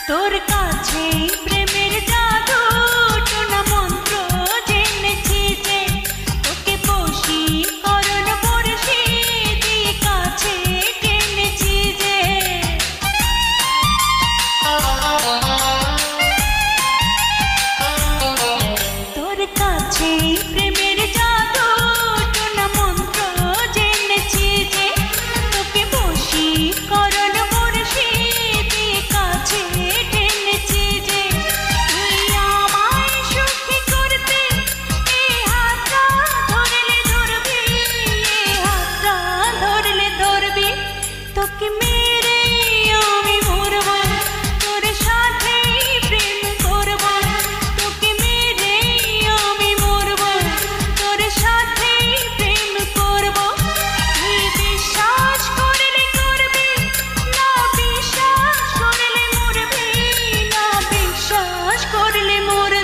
তোর কাছে প্রেমের জাদু টোনা মন্ত্র জেনেছি যে তোকে বশীকরণ বর্ষে দিয়ে কাছে টেনেছি যে তোর কাছে প্রেমের জাদু টোনা মন্ত্র জেনেছি যে তোকে বশীকরণ বর্ষে দিয়ে কাছে টেনেছি যে তুই আমায় সুখী করতে এই হাতটা ধরলে ধরবি, এই হাতটা ধরলে ধরবি। তোকে মেরে আমি মরব, তোর সাথেই প্রেম করব। তোকে মেরে আমি মরব, তোর সাথেই প্রেম করব। তুই বিশ্বাস করলে করবি, না বিশ্বাস করলে মরবি, না বিশ্বাস করলে মরবি।